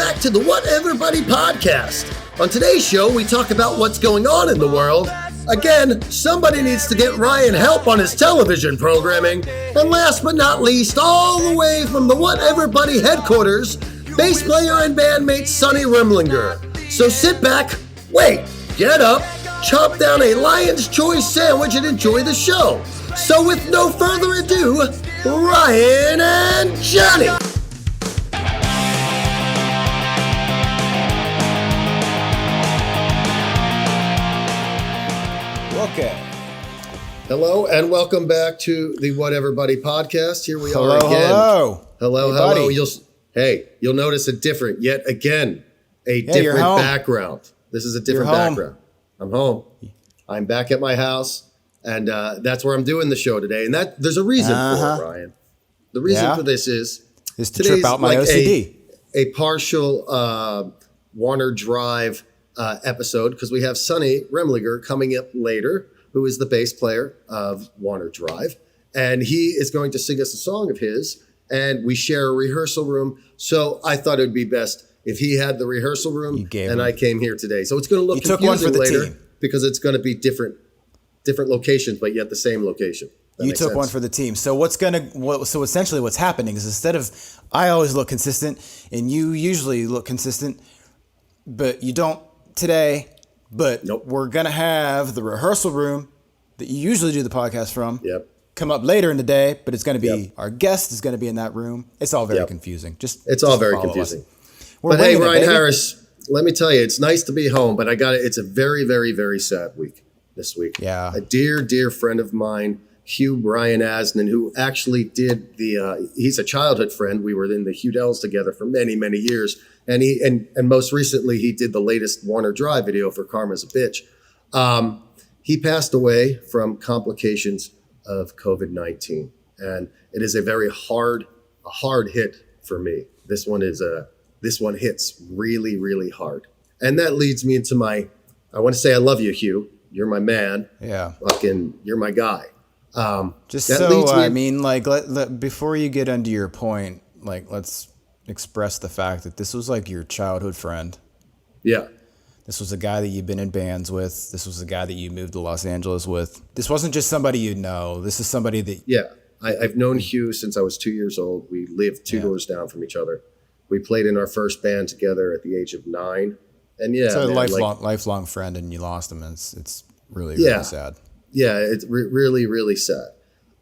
back to the What Everybody podcast. On today's show, we talk about what's going on in the world. Again, somebody needs to get Ryan help on his television programming. And last but not least, all the way from the What Everybody headquarters, bass player and bandmate Sonny Remlinger. So sit back, wait, get up, chop down a Lion's Choice sandwich and enjoy the show. So with no further ado, Ryan and Jonny. Okay. Hello and welcome back to the What Everybody podcast. Here we are again. Hello. Hello. You'll notice a different different background. This is a different background. I'm home. I'm back at my house, and that's where I'm doing the show today. And there's a reason for it, Ryan. The reason for this is to trip out my OCD. A partial Warner Drive episode, because we have Sonny Remlinger coming up later, who is the bass player of Warner Drive, and he is going to sing us a song of his, and we share a rehearsal room. So I thought it would be best if he had the rehearsal room and I came here today. So it's going to look confusing later because it's going to be different locations, but yet the same location. You took one for the team. So so essentially what's happening is, instead of, I always look consistent and you usually look consistent, but you don't today. But We're going to have the rehearsal room that you usually do the podcast from come up later in the day, but it's going to be our guest is going to be in that room. It's all very confusing. It's all very confusing. But hey, Ryan Harris, let me tell you, it's nice to be home, but it's a very, very, very sad week this week. Yeah. A dear, dear friend of mine, Hugh Brian Asnan, who actually did he's a childhood friend. We were in the Hudells together for many, many years. And and most recently, he did the latest Warner Drive video for Karma's a Bitch. He passed away from complications of COVID-19. And it is a very hard hit for me. This one hits really, really hard. And that leads me into I want to say I love you, Hugh. You're my man. Yeah. You're my guy. Before you get into your point, let's express the fact that this was your childhood friend. Yeah. This was a guy that you've been in bands with. This was a guy that you moved to Los Angeles with. This wasn't just somebody you know. This is somebody that... Yeah. I've known Hugh since I was 2 years old. We lived two doors down from each other. We played in our first band together at the age of 9. And so lifelong friend, and you lost him. And it's really, really sad. Yeah, it's really, really sad.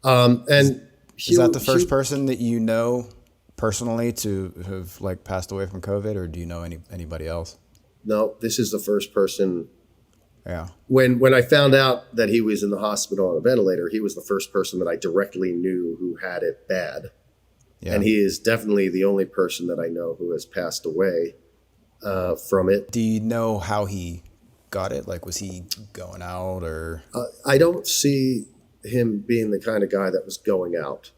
And is that the first person that you know personally to have passed away from COVID, or do you know anybody else? No, this is the first person. Yeah. When I found out that he was in the hospital on a ventilator, he was the first person that I directly knew who had it bad. Yeah. And he is definitely the only person that I know who has passed away from it. Do you know how he got it? Was he going out or? I don't see him being the kind of guy that was going out.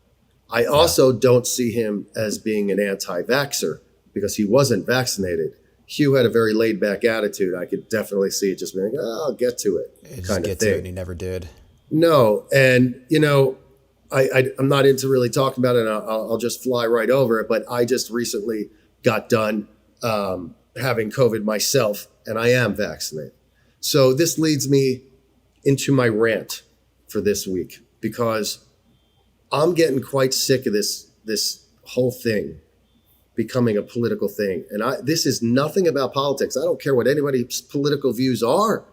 I also don't see him as being an anti-vaxxer because he wasn't vaccinated. Hugh had a very laid-back attitude. I could definitely see it just being, I'll get to it kind of thing. And he never did. No, and I'm not into really talking about it, and I'll just fly right over it, but I just recently got done having COVID myself, and I am vaccinated. So this leads me into my rant for this week, because I'm getting quite sick of this whole thing becoming a political thing. And this is nothing about politics. I don't care what anybody's political views are.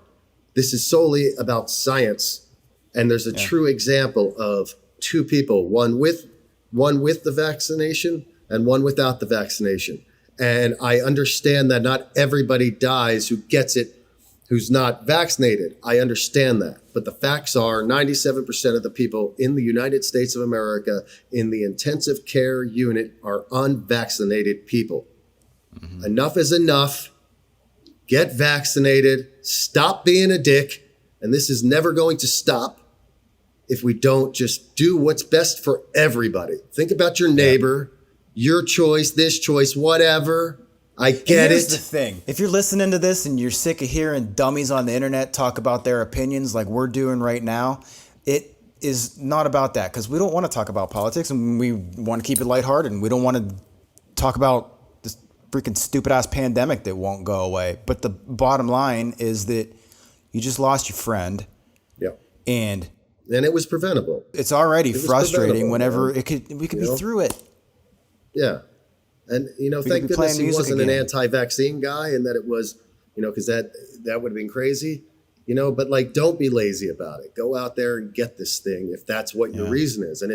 This is solely about science. And there's a true example of two people, one with the vaccination and one without the vaccination. And I understand that not everybody dies who gets it, who's not vaccinated. I understand that. But the facts are 97% of the people in the United States of America in the intensive care unit are unvaccinated people. Mm-hmm. Enough is enough. Get vaccinated. Stop being a dick. And this is never going to stop if we don't just do what's best for everybody. Think about your neighbor, your choice, this choice, whatever. I get Here's the thing. If you're listening to this and you're sick of hearing dummies on the internet talk about their opinions like we're doing right now, it is not about that, because we don't want to talk about politics, and we want to keep it lighthearted, and we don't want to talk about this freaking stupid ass pandemic that won't go away. But the bottom line is that you just lost your friend. Yeah. And it was preventable. It's already frustrating whenever man. we could be through it. Yeah. And, thank goodness he wasn't an anti-vaccine guy, and that it was, because that would have been crazy, but like, don't be lazy about it. Go out there and get this thing if that's what your reason is. And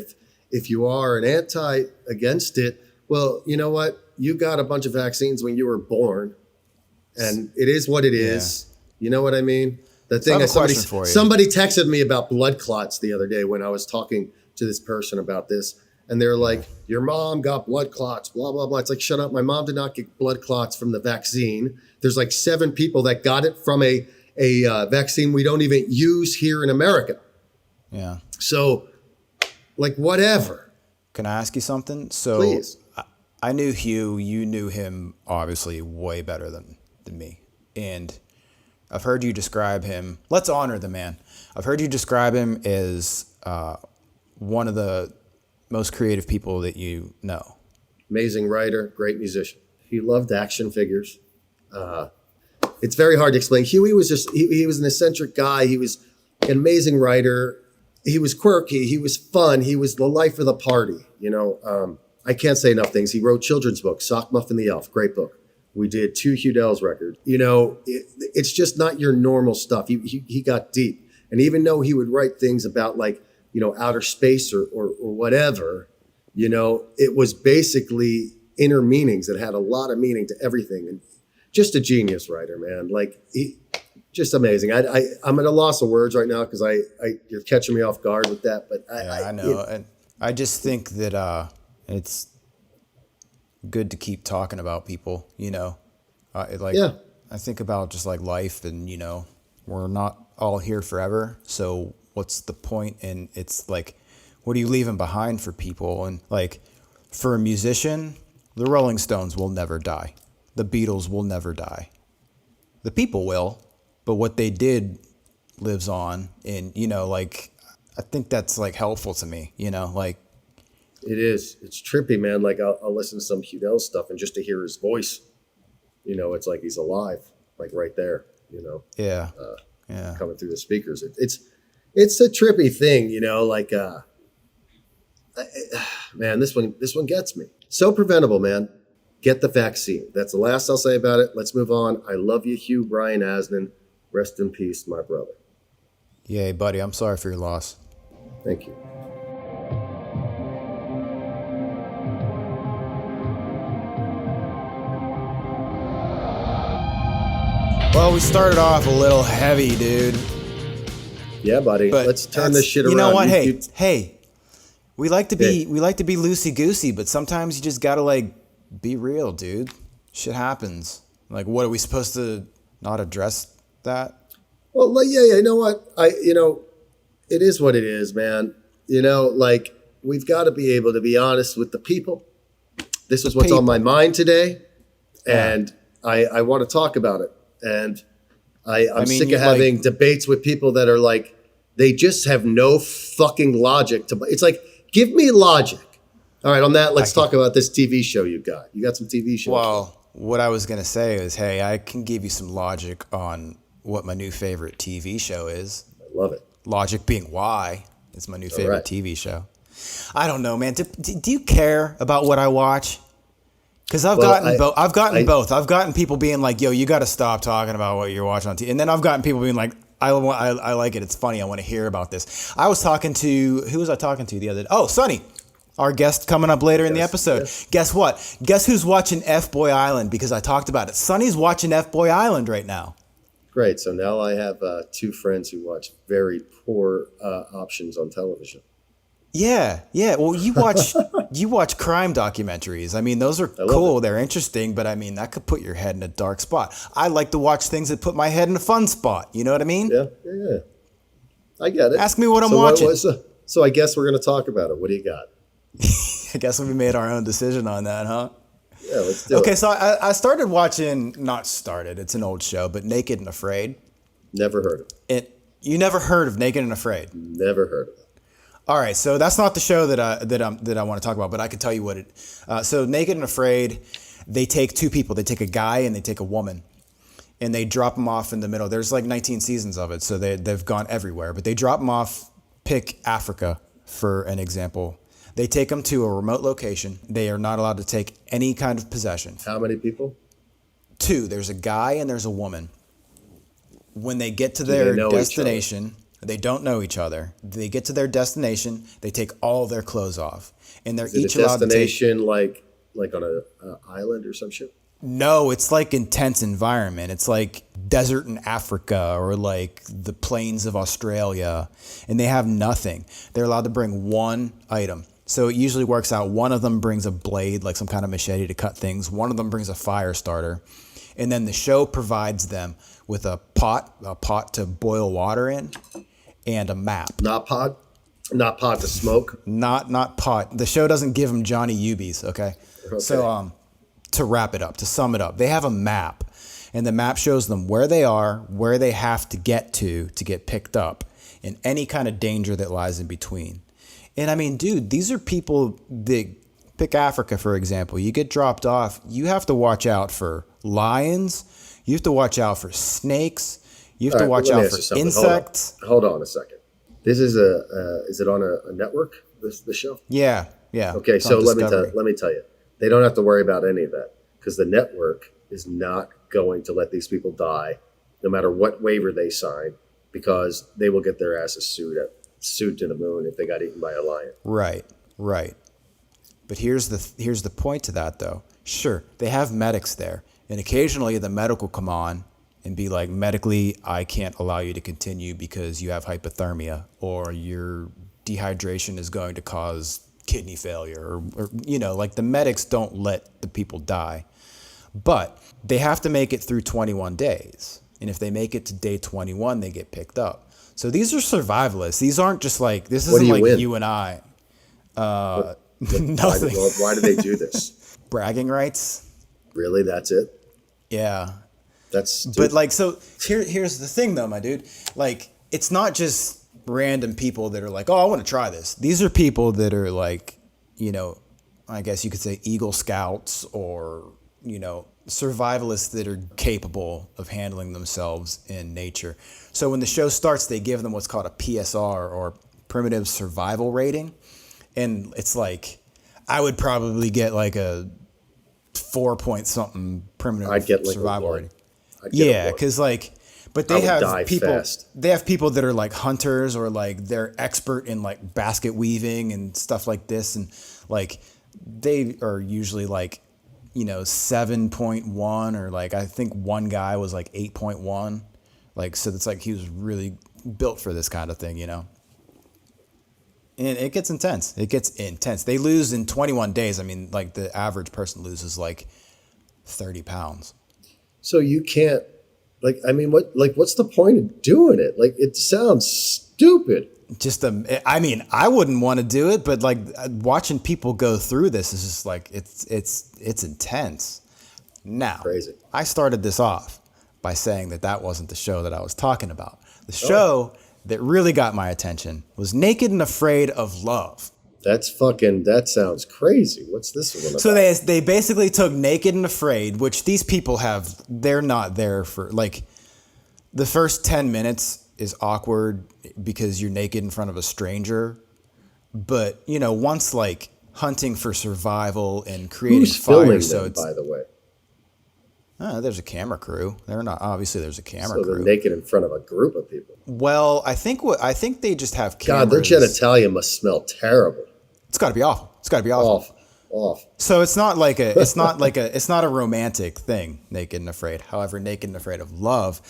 if you are an anti against it, well, you know what? You got a bunch of vaccines when you were born, and it is what it is. You know what I mean? The thing that somebody texted me about blood clots the other day when I was talking to this person about this. And they're like, your mom got blood clots, blah, blah, blah. It's like, shut up. My mom did not get blood clots from the vaccine. There's like 7 people that got it from a vaccine we don't even use here in America. Yeah. So, like, whatever. Can I ask you something? So, please. I knew Hugh. You knew him, obviously, way better than me. And I've heard you describe him. Let's honor the man. I've heard you describe him as one of the most creative people that you know. Amazing writer, great musician. He loved action figures. It's very hard to explain. Huey was he was an eccentric guy. He was an amazing writer. He was quirky. He was fun. He was the life of the party. I can't say enough things. He wrote children's books, Sock Muffin the Elf, great book. We did 2 Hugh Dell's records. It's just not your normal stuff. He got deep. And even though he would write things about like, outer space or whatever, it was basically inner meanings that had a lot of meaning to everything. And just a genius writer, man. Like, just amazing. I'm at a loss of words right now because you're catching me off guard with that. But I know. And I just think that it's good to keep talking about people, I think about just like life and, we're not all here forever. So what's the point? And it's like, what are you leaving behind for people? And like, for a musician, the Rolling Stones will never die. The Beatles will never die. The people will, but what they did lives on. And, I think that's like helpful to me, like. It is. It's trippy, man. Like I'll listen to some Hugh Dell stuff and just to hear his voice, it's like he's alive, like right there, Yeah. Coming through the speakers. It's a trippy thing, man, this one gets me. So preventable, man. Get the vaccine. That's the last I'll say about it. Let's move on. I love you, Hugh Brian Asnan. Rest in peace, my brother. Yay, buddy. I'm sorry for your loss. Thank you. Well, we started off a little heavy, dude. Yeah, buddy. But let's turn this shit around. You know what? Hey. We like to be loosey-goosey, but sometimes you just gotta like be real, dude. Shit happens. Like, what are we supposed to not address that? Well, yeah. You know what? It is what it is, man. Like, we've got to be able to be honest with the people. This is what's on my mind today, and I want to talk about it. And I'm sick of having debates with people that are like, they just have no fucking logic to. It's like, give me logic. All right, on that, let's talk about this TV show you got. You got some TV shows. Well, what I was going to say is, hey, I can give you some logic on what my new favorite TV show is. I love it. Logic being why it's my new favorite TV show. I don't know, man. Do you care about what I watch? Because I've gotten both. I've gotten people being like, yo, you got to stop talking about what you're watching on TV. And then I've gotten people being like, I like it. It's funny. I want to hear about this. I was talking to, who was I talking to the other day? Oh, Sonny, our guest coming up later in the episode. Yes. Guess what? Guess who's watching F-Boy Island? Because I talked about it. Sonny's watching F-Boy Island right now. Great. So now I have 2 friends who watch very poor options on television. Yeah. Well, you watch crime documentaries. I mean, those are cool. They're interesting, but I mean, that could put your head in a dark spot. I like to watch things that put my head in a fun spot. You know what I mean? Yeah. I get it. Ask me what I'm watching. So I guess we're going to talk about it. What do you got? I guess we made our own decision on that, huh? Yeah, let's do it. Okay, so I started watching, it's an old show, but Naked and Afraid. Never heard of it. You never heard of Naked and Afraid? Never heard of it. All right, so that's not the show that I want to talk about, but I can tell you what it. So Naked and Afraid, They take two people. They take a guy and they take a woman. And they drop them off in the middle. There's like 19 seasons of it, so they've gone everywhere. But they drop them off, pick Africa for an example. They take them to a remote location. They are not allowed to take any kind of possession. How many people? Two. There's a guy and there's a woman. When they get to their destination, they don't know each other. They get to their destination, they take all their clothes off. And they're each allowed to take... destination like on an island or some shit? No, it's like intense environment. It's like desert in Africa or like the plains of Australia, and they have nothing. They're allowed to bring one item. So it usually works out. One of them brings a blade, like some kind of machete to cut things. One of them brings a fire starter. And then the show provides them with a pot to boil water in, and a map. Not pot to smoke? Not pot. The show doesn't give them Johnny Ubies, okay? So, to wrap it up, to sum it up, they have a map, and the map shows them where they are, where they have to get get picked up, and any kind of danger that lies in between. And I mean, dude, these are people that, pick Africa, for example. You get dropped off, you have to watch out for lions, you have to watch out for snakes, you have to watch out for insects. Hold on a second. This is is it on a network, the show? Yeah. Okay, so let me tell you. They don't have to worry about any of that because the network is not going to let these people die no matter what waiver they sign, because they will get their asses sued to the moon if they got eaten by a lion. Right. But here's the point to that, though. Sure, they have medics there, and occasionally the medic will come on and be like, medically, I can't allow you to continue because you have hypothermia, or your dehydration is going to cause kidney failure, or like the medics don't let the people die. But they have to make it through 21 days. And if they make it to day 21, they get picked up. So these are survivalists. These aren't just like, this isn't like you and I. Nothing. Why do they do this? Bragging rights. Really? That's it? Yeah. That's stupid. But like, so here's the thing though, my dude. Like, it's not just random people that are like, oh, I want to try this. These are people that are like, I guess you could say Eagle Scouts, or, survivalists that are capable of handling themselves in nature. So when the show starts, they give them what's called a PSR, or primitive survival rating. And it's like, I would probably get like a 4-point something primitive survival rating. Yeah, because like, but they have people. Fast. They have people that are like hunters, or like they're expert in like basket weaving and stuff like this, and like they are usually like 7.1, or like I think one guy was like 8.1, like, so it's like he was really built for this kind of thing, And it gets intense. They lose in 21 days. I mean, like the average person loses like 30 pounds. So you can't, what's the point of doing it? Like, it sounds stupid. I wouldn't want to do it, but like watching people go through this is just like, it's intense. Now, crazy. I started this off by saying that wasn't the show that I was talking about. The show that really got my attention was Naked and Afraid of Love. That sounds crazy. What's this one about? So they basically took Naked and Afraid, which these people they're not there for, like, the first 10 minutes is awkward because you're naked in front of a stranger. But, once like hunting for survival and creating Who's fire. Filming So them, by the way? There's a camera crew. There's a camera crew. So they're naked in front of a group of people. Well, I think they just have cameras. God, their genitalia must smell terrible. It's got to be awful. Awful. So it's not a romantic thing, Naked and Afraid. However, Naked and Afraid of Love,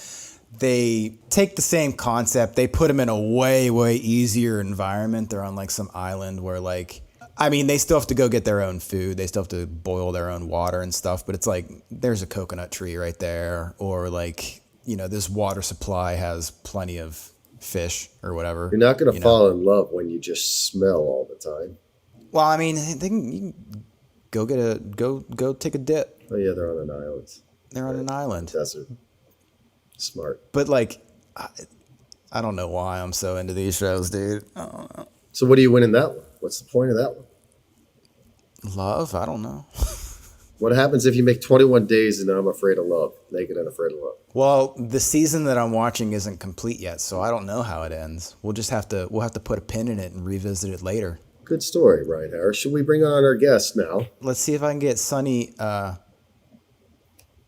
they take the same concept. They put them in a way, way easier environment. They're on like some island where they still have to go get their own food. They still have to boil their own water and stuff. But it's like, there's a coconut tree right there. Or like, this water supply has plenty of fish or whatever. You're not going to fall in love when you just smell all the time. Well, I mean, you can go take a dip. Oh yeah, they're on an island. They're on an island. Desert. Smart. But like, I don't know why I'm so into these shows, dude. I don't know. So what do you win in that one? What's the point of that one? Love? I don't know. What happens if you make 21 days and I'm afraid of love? Naked and Afraid of Love. Well, the season that I'm watching isn't complete yet, so I don't know how it ends. We'll have to put a pin in it and revisit it later. Good story, Ryan Harris. Should we bring on our guest now? Let's see if I can get Sonny a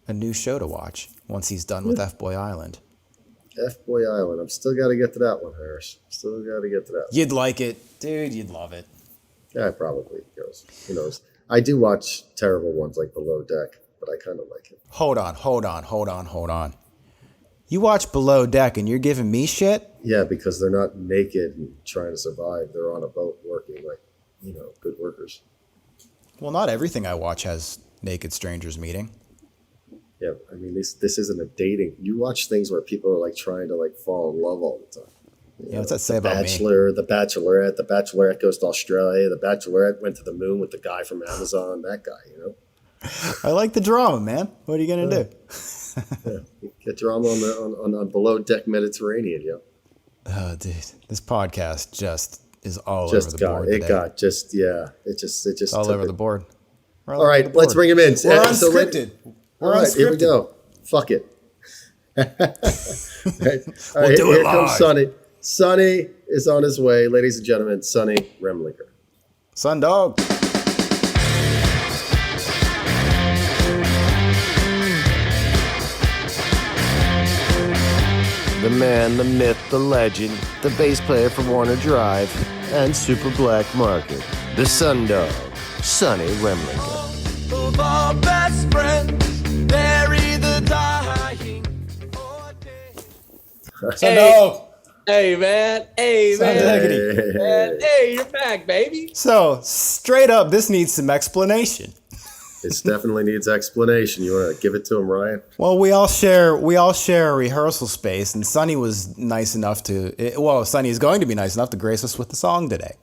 new show to watch once he's done with F-Boy Island. F-Boy Island. I'm still got to get to that one, Harris. Still got to get to that one. You'd like it. Dude, you'd love it. Yeah, probably goes. Who knows? I do watch terrible ones like Below Deck, but I kind of like it. Hold on. You watch Below Deck and you're giving me shit? Yeah, because they're not naked and trying to survive. They're on a boat working like, good workers. Well, not everything I watch has naked strangers meeting. Yeah, I mean, this isn't a dating. You watch things where people are like trying to like fall in love all the time. Yeah, what's that say about Bachelor, me? The Bachelorette. The Bachelorette goes to Australia. The Bachelorette went to the moon with the guy from Amazon. That guy, I like the drama, man. What are you gonna do? Yeah, get drama on Below Deck Mediterranean, yo. Oh, dude, this podcast just is all over the board. It just all over the board. All right, let's bring him in. We're unscripted. All right, here we go. Fuck it. All right, we'll do it here live. Comes Sonny. Sonny is on his way, ladies and gentlemen. Sonny Remlinger. Son dog. The man, the myth, the legend, the bass player for Warner Drive and Super Black Market, the Sundog, Sonny Remlinger. Of our best friends, they're either dying or dead. Son dog. Hey, man. Hey, you're back, baby. So, straight up, this needs some explanation. This definitely needs explanation. You want to give it to him, Ryan? Well, we all share a rehearsal space, and Sonny was nice enough Sonny is going to be nice enough to grace us with the song today.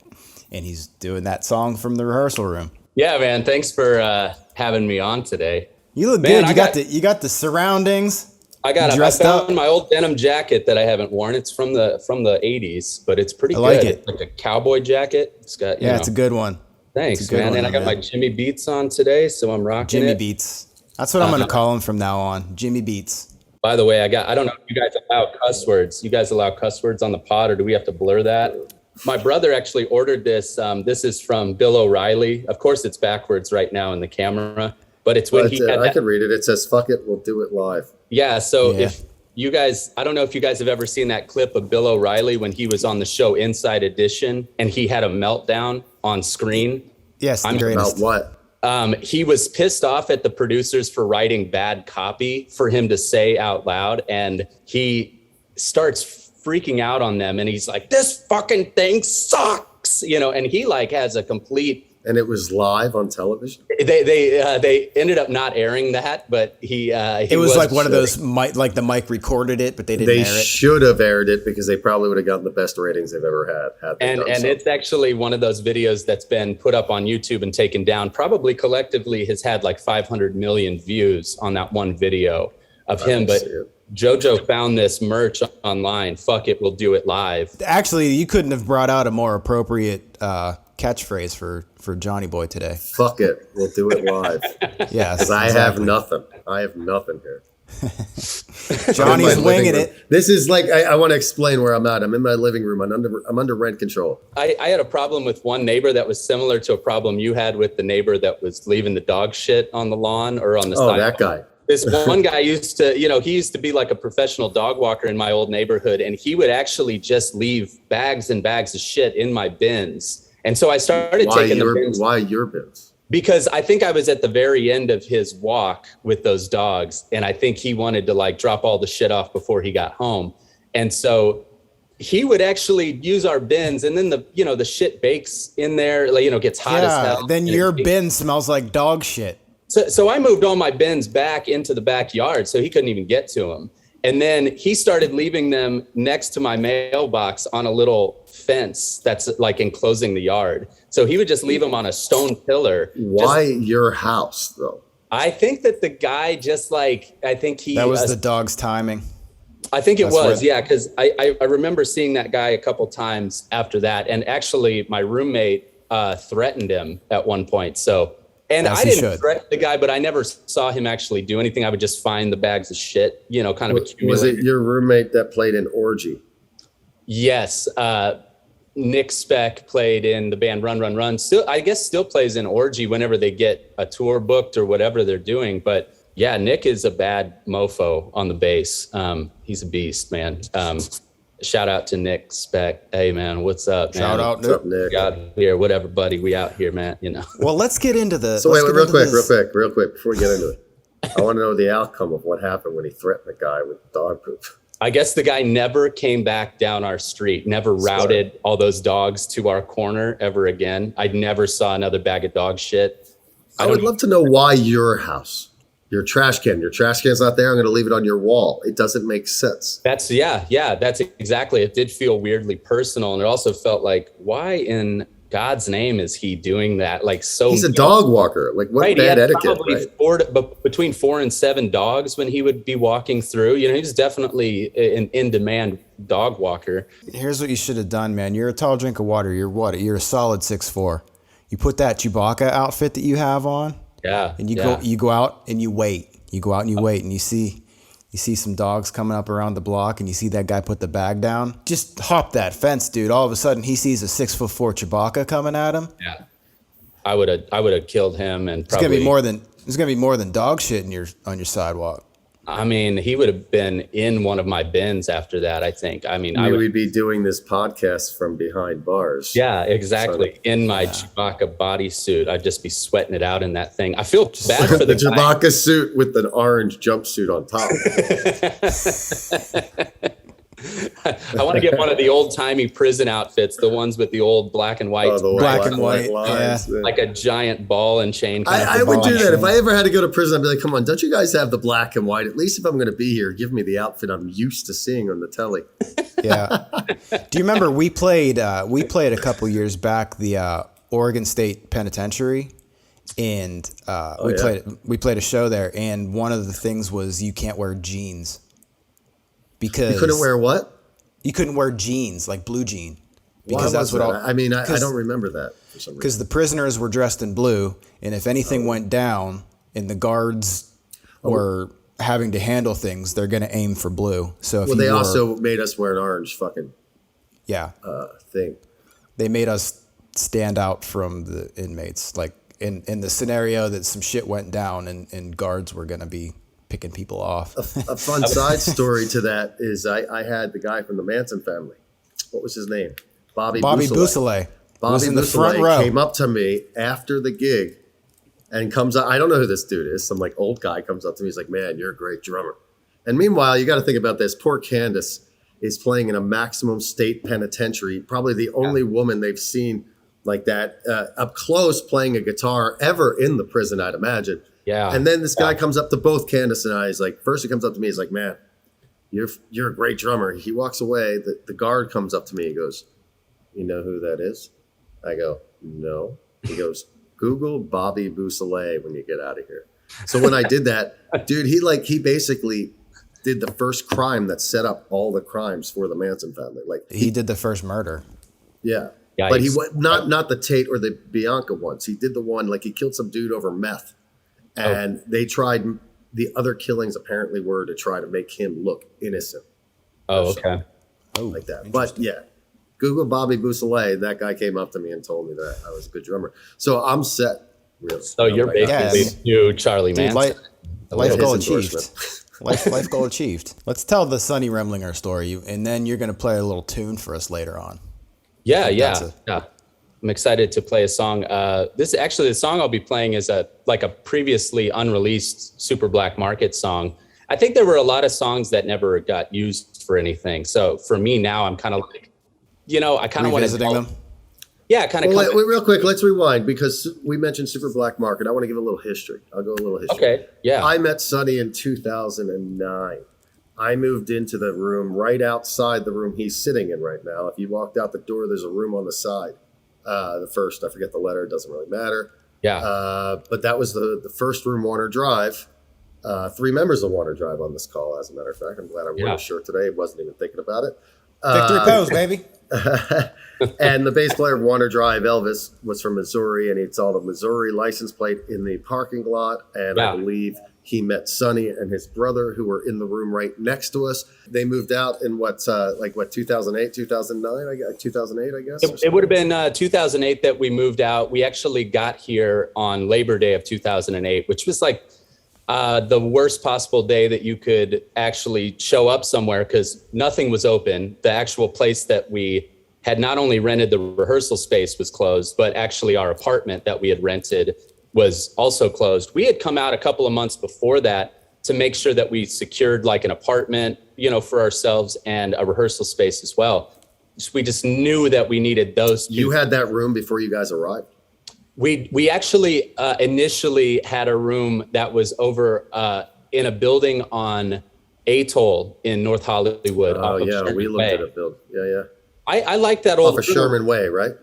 And he's doing that song from the rehearsal room. Yeah, man. Thanks for having me on today. You look good. You got the surroundings. I found my old denim jacket that I haven't worn. It's from the 80s, but it's pretty good. I like it. It's like a cowboy jacket. It's got it's a good one. Thanks, man. And I got my Jimmy Beats on today, so I'm rocking Jimmy it. Beats. That's what I'm going to call him from now on. Jimmy Beats. By the way, I don't know if you guys allow cuss words. You guys allow cuss words on the pod, or do we have to blur that? My brother actually ordered this. This is from Bill O'Reilly. Of course, it's backwards right now in the camera, but it's when I could read it. It says, "Fuck it, we'll do it live." Yeah. So if you guys, I don't know if you guys have ever seen that clip of Bill O'Reilly when he was on the show Inside Edition and he had a meltdown on screen. Yes, the greatest. About what? He was pissed off at the producers for writing bad copy for him to say out loud, and he starts freaking out on them, and he's like, "This fucking thing sucks," and he like has a complete. And it was live on television. They ended up not airing that, but it was like one of those the mic recorded it, but they didn't air it. They should have aired it because they probably would have gotten the best ratings they've ever had. And it's actually one of those videos that's been put up on YouTube and taken down. Probably collectively has had like 500 million views on that one video of him. But JoJo found this merch online. Fuck it, we'll do it live. Actually, you couldn't have brought out a more appropriate catchphrase for Johnny Boy today. Fuck it, we'll do it live. Yes, because I have nothing. I have nothing here. Johnny's winging it. This is like I want to explain where I'm at. I'm in my living room. I'm under rent control. I had a problem with one neighbor that was similar to a problem you had with the neighbor that was leaving the dog shit on the lawn or on the sidewalk. That guy. This one guy used to be like a professional dog walker in my old neighborhood, and he would actually just leave bags and bags of shit in my bins. And so I started taking the bins. Why your bins? Because I think I was at the very end of his walk with those dogs, and I think he wanted to like drop all the shit off before he got home. And so he would actually use our bins, and then the shit bakes in there, gets hot as hell. Then your bin smells like dog shit. So I moved all my bins back into the backyard, so he couldn't even get to them. And then he started leaving them next to my mailbox on a little fence that's like enclosing the yard. So he would just leave them on a stone pillar. Why your house, though? I think that the guy that was the dog's timing. I think it was, because I remember seeing that guy a couple times after that. And actually, my roommate threatened him at one point. So And As I he didn't should. threaten the guy, but I never saw him actually do anything. I would just find the bags of shit, kind of accumulate. Was it your roommate that played in Orgy? Yes. Nick Speck played in the band Run, Run, Run. Still plays in Orgy whenever they get a tour booked or whatever they're doing. But yeah, Nick is a bad mofo on the bass. He's a beast, man. Shout out to Nick Speck. Hey, man, what's up, man? Shout out, What's up, Nick? We out here, whatever, buddy. We out here, man. Well, let's get into the. So wait, real quick, before we get into it, I want to know the outcome of what happened when he threatened the guy with dog poop. I guess the guy never came back down our street, never routed all those dogs to our corner ever again. I never saw another bag of dog shit. I would love to know why your house, your trash can's not there. I'm going to leave it on your wall. It doesn't make sense. That's exactly. It did feel weirdly personal. And it also felt like, why in God's name is he doing that? Like, so he's a dog walker. Like, what right, bad etiquette, right? Between 4 and 7 dogs when he would be walking through. He was definitely an in-demand dog walker. Here's what you should have done, man. You're a tall drink of water. You're what? You're a solid 6'4". You put that Chewbacca outfit that you have on. Yeah. And you go out and you wait. You go out and you wait, and you see some dogs coming up around the block, and you see that guy put the bag down. Just hop that fence, dude. All of a sudden, he sees a 6'4" Chewbacca coming at him. Yeah. I would have killed him, and probably There's gonna be more than dog shit on your sidewalk. I mean, he would have been in one of my bins after that, I think. I mean, we'd be doing this podcast from behind bars. Yeah, exactly. In my Chewbacca bodysuit, I'd just be sweating it out in that thing. I feel bad for the Chewbacca suit with an orange jumpsuit on top. I want to get one of the old-timey prison outfits, the ones with the old black and white. Black and white lines. Yeah. Like a giant ball and chain. I would do that. If I ever had to go to prison, I'd be like, come on, don't you guys have the black and white? At least if I'm going to be here, give me the outfit I'm used to seeing on the telly. Yeah. Do you remember we played a couple years back the Oregon State Penitentiary, and we played a show there, and one of the things was you can't wear jeans. Because you couldn't wear what? You couldn't wear jeans, like blue jean. Because that's what I don't remember that for some reason. Because the prisoners were dressed in blue, and if anything went down and the guards were having to handle things, they're going to aim for blue. So if they also made us wear an orange fucking thing. They made us stand out from the inmates, like in the scenario that some shit went down and guards were going to be picking people off. A fun side story to that is I had the guy from the Manson family. What was his name? Bobby Bousselet. Bobby in the front row. Came up to me after the gig and comes up. I don't know who this dude is. Some like old guy comes up to me. He's like, man, you're a great drummer. And meanwhile, you got to think about this. Poor Candace is playing in a maximum state penitentiary. Probably the only woman they've seen like that up close playing a guitar ever in the prison, I'd imagine. Yeah. And then this guy comes up to both Candace and I. He's like, first he comes up to me. He's like, man, you're a great drummer. He walks away. The guard comes up to me. He goes, you know who that is? I go, no. He goes, Google Bobby Bousselet when you get out of here. So when I did that, dude, he basically did the first crime that set up all the crimes for the Manson family. Like he did the first murder. Yeah. Yikes. But he went not the Tate or the Bianca ones. He did the one like he killed some dude over meth. And they tried, the other killings apparently were to try to make him look innocent. Oh, okay. Like that. But yeah, Google Bobby Bousselet. That guy came up to me and told me that I was a good drummer. So I'm set. Really. So you're basically new Charlie Manson. Life goal achieved. Life goal achieved. Let's tell the Sonny Remlinger story, and then you're going to play a little tune for us later on. Yeah. I'm excited to play a song. The song I'll be playing is a previously unreleased Super Black Market song. I think there were a lot of songs that never got used for anything. So for me now, I'm kind of like, I kind of want to revisiting them. Yeah, kind of. Well, real quick, let's rewind because we mentioned Super Black Market. I want to give a little history. I'll go a little history. Okay. Yeah. I met Sonny in 2009. I moved into the room right outside the room he's sitting in right now. If you walked out the door, there's a room on the side. The first, I forget the letter, it doesn't really matter. Yeah. But that was the first room, Warner Drive. 3 members of Warner Drive on this call, as a matter of fact. I'm glad I wore a shirt today. Wasn't even thinking about it. Victory pose, baby. And the bass player of Warner Drive, Elvis, was from Missouri, and he saw the Missouri license plate in the parking lot. And I believe he met Sonny and his brother, who were in the room right next to us. They moved out in 2008, 2009, 2008, I guess? It would have been 2008 that we moved out. We actually got here on Labor Day of 2008, which was like the worst possible day that you could actually show up somewhere because nothing was open. The actual place that we had not only rented the rehearsal space was closed, but actually our apartment that we had rented was also closed. We had come out a couple of months before that to make sure that we secured like an apartment, for ourselves and a rehearsal space as well. So we just knew that we needed those. You had that room before you guys arrived? We actually initially had a room that was over in a building on Atoll in North Hollywood. Oh, yeah, we looked at a building. Yeah. I like that old off of Sherman Way, right?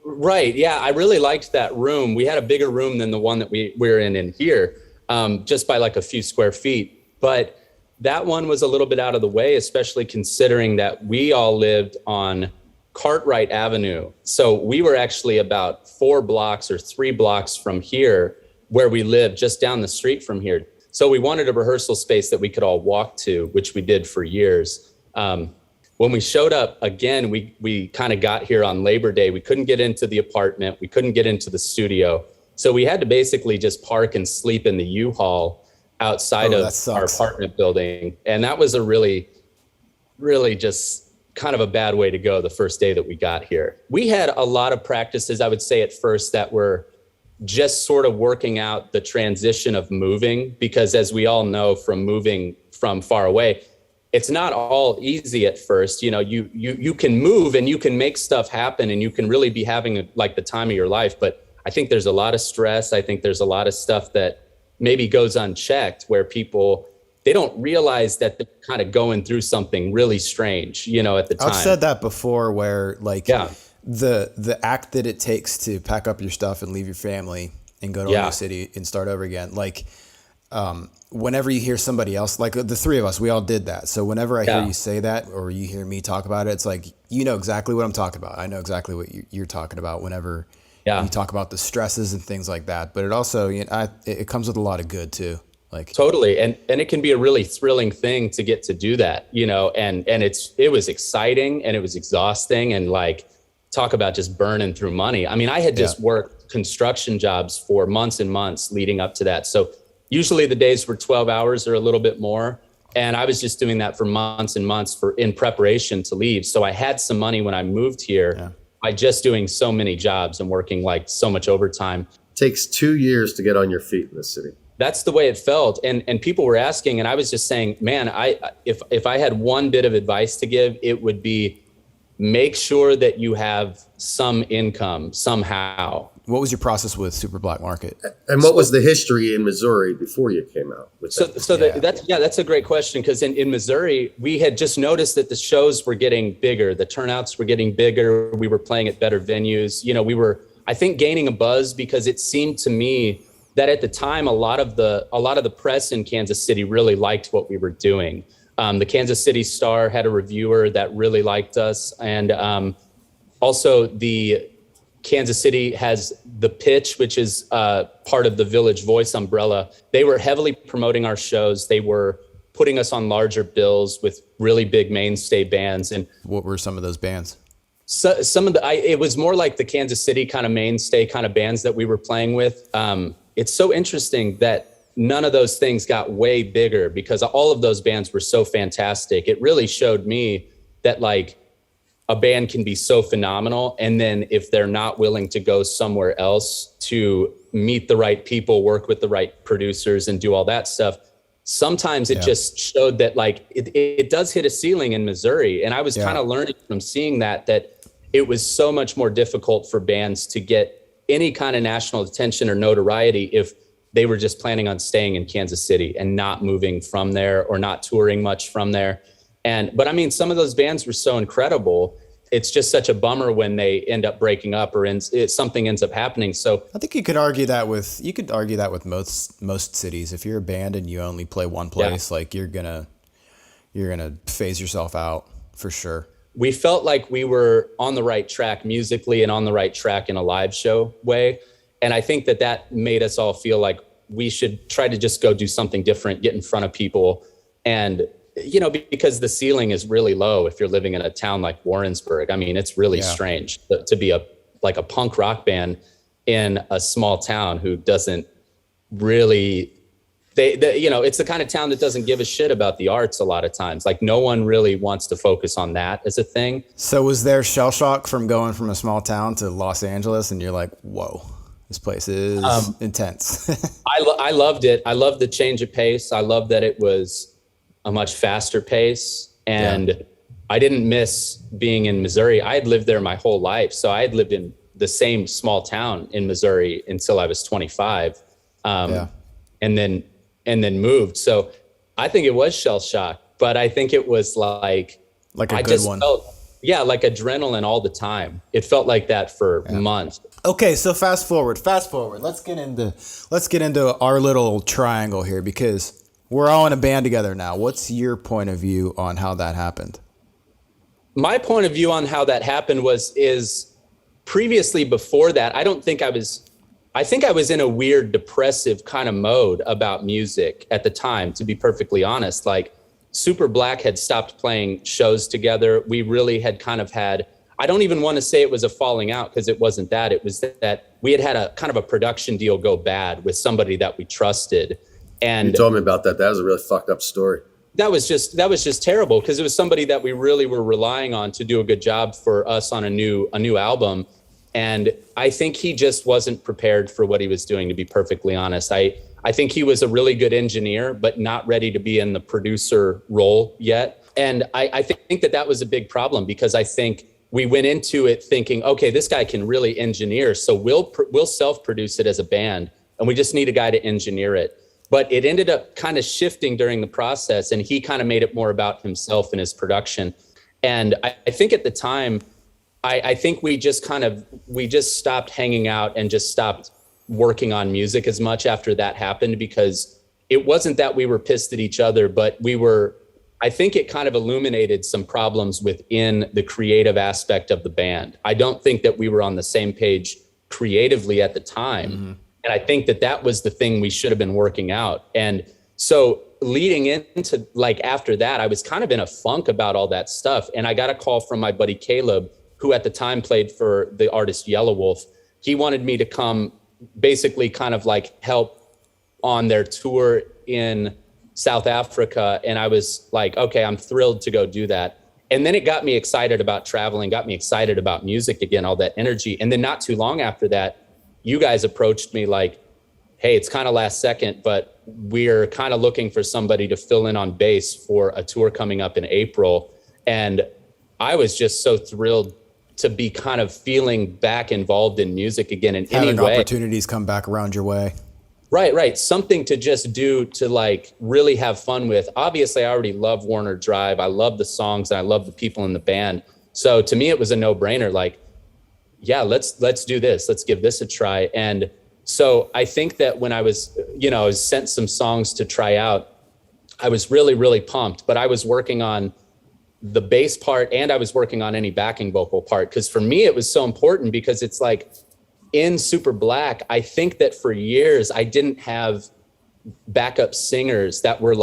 Right. Yeah, I really liked that room. We had a bigger room than the one that we're in here, just by like a few square feet. But that one was a little bit out of the way, especially considering that we all lived on Cartwright Avenue. So we were actually about 4 blocks or 3 blocks from here where we lived, just down the street from here. So we wanted a rehearsal space that we could all walk to, which we did for years. When we showed up again, we kind of got here on Labor Day. We couldn't get into the apartment. We couldn't get into the studio. So we had to basically just park and sleep in the U-Haul outside of our apartment building. And that was a really, really just kind of a bad way to go the first day that we got here. We had a lot of practices, I would say at first, that were just sort of working out the transition of moving, because as we all know from moving from far away, it's not all easy at first. You can move and you can make stuff happen and you can really be having like the time of your life. But I think there's a lot of stress. I think there's a lot of stuff that maybe goes unchecked where people, they don't realize that they're kind of going through something really strange, at the time. I've said that before where the act that it takes to pack up your stuff and leave your family and go to a new city and start over again. Whenever you hear somebody else, like the 3 of us, we all did that. So whenever I hear you say that, or you hear me talk about it, it's like, you know exactly what I'm talking about. I know exactly what you're talking about whenever you talk about the stresses and things like that. But it also, it comes with a lot of good too. Like totally. And it can be a really thrilling thing to get to do that, and it was exciting and it was exhausting, and like, talk about just burning through money. I mean, I had just worked construction jobs for months and months leading up to that. So usually the days were 12 hours or a little bit more. And I was just doing that for months and months in preparation to leave. So I had some money when I moved here by just doing so many jobs and working like so much overtime. Takes 2 years to get on your feet in this city. That's the way it felt. And people were asking, and I was just saying, man, if I had one bit of advice to give, it would be make sure that you have some income somehow. What was your process with Super Black Market? And what was the history in Missouri before you came out? That's a great question, because in Missouri, we had just noticed that the shows were getting bigger. The turnouts were getting bigger. We were playing at better venues. We were, I think, gaining a buzz, because it seemed to me that at the time, a lot of the press in Kansas City really liked what we were doing. The Kansas City Star had a reviewer that really liked us. And also the Kansas City has The Pitch, which is part of the Village Voice umbrella. They were heavily promoting our shows. They were putting us on larger bills with really big mainstay bands. And what were some of those bands? So it was more like the Kansas City kind of mainstay kind of bands that we were playing with. It's so interesting that none of those things got way bigger, because all of those bands were so fantastic. It really showed me that like a band can be so phenomenal. And then if they're not willing to go somewhere else to meet the right people, work with the right producers and do all that stuff, sometimes it just showed that like it does hit a ceiling in Missouri. And I was kind of learning from seeing that it was so much more difficult for bands to get any kind of national attention or notoriety if they were just planning on staying in Kansas City and not moving from there or not touring much from there. But I mean, some of those bands were so incredible. It's just such a bummer when they end up breaking up or something ends up happening. So I think you could argue that with most cities. If you're a band and you only play one place, like you're gonna phase yourself out for sure. we felt like we were on the right track musically and on the right track in a live show way. And I think that made us all feel like we should try to just go do something different, get in front of people. And, because the ceiling is really low if you're living in a town like Warrensburg. I mean, it's really strange to be a punk rock band in a small town who doesn't really, it's the kind of town that doesn't give a shit about the arts a lot of times. Like no one really wants to focus on that as a thing. So was there shell shock from going from a small town to Los Angeles and you're like, whoa, this place is intense? I loved it. I loved the change of pace. I loved that it was a much faster pace. And I didn't miss being in Missouri. I had lived there my whole life. So I had lived in the same small town in Missouri until I was 25. And then moved. So I think it was shell shock, but I think it was like a good one. Like adrenaline all the time. It felt like that for months. Okay, so fast forward. Let's get into our little triangle here because we're all in a band together now. What's your point of view on how that happened? My point of view on how that happened is previously before that, I think I was in a weird depressive kind of mode about music at the time, to be perfectly honest. Like Super Black had stopped playing shows together. We really had kind of had, I don't even want to say it was a falling out because it wasn't that. It was that we had a kind of a production deal go bad with somebody that we trusted. And you told me about that. That was a really fucked up story. That was just terrible because it was somebody that we really were relying on to do a good job for us on a new album. And I think he just wasn't prepared for what he was doing, to be perfectly honest. I think he was a really good engineer, but not ready to be in the producer role yet. And I think that was a big problem because I think we went into it thinking, okay, this guy can really engineer. So we'll self-produce it as a band and we just need a guy to engineer it. But it ended up kind of shifting during the process and he kind of made it more about himself and his production. And I think at the time, I think we just stopped hanging out and just stopped working on music as much after that happened because it wasn't that we were pissed at each other, but I think it kind of illuminated some problems within the creative aspect of the band. I don't think that we were on the same page creatively at the time. Mm-hmm. And I think that was the thing we should have been working out. And so leading into after that, I was kind of in a funk about all that stuff. And I got a call from my buddy Caleb, who at the time played for the artist Yellow Wolf. He wanted me to come basically kind of help on their tour in South Africa. And I was like, okay, I'm thrilled to go do that. And then it got me excited about traveling, got me excited about music again, all that energy. And then not too long after that, you guys approached me like, hey, it's kind of last second, but we're kind of looking for somebody to fill in on bass for a tour coming up in April. And I was just so thrilled to be kind of feeling back involved in music again in any way. Opportunities come back around your way. Right. Something to just do to really have fun with. Obviously, I already love Warner Drive. I love the songs and I love the people in the band. So to me, it was a no-brainer. Let's do this. Let's give this a try. And so I think that when I was sent some songs to try out, I was really, really pumped. But I was working on the bass part and I was working on any backing vocal part. Because for me, it was so important because it's in Super Black, I think that for years I didn't have backup singers that were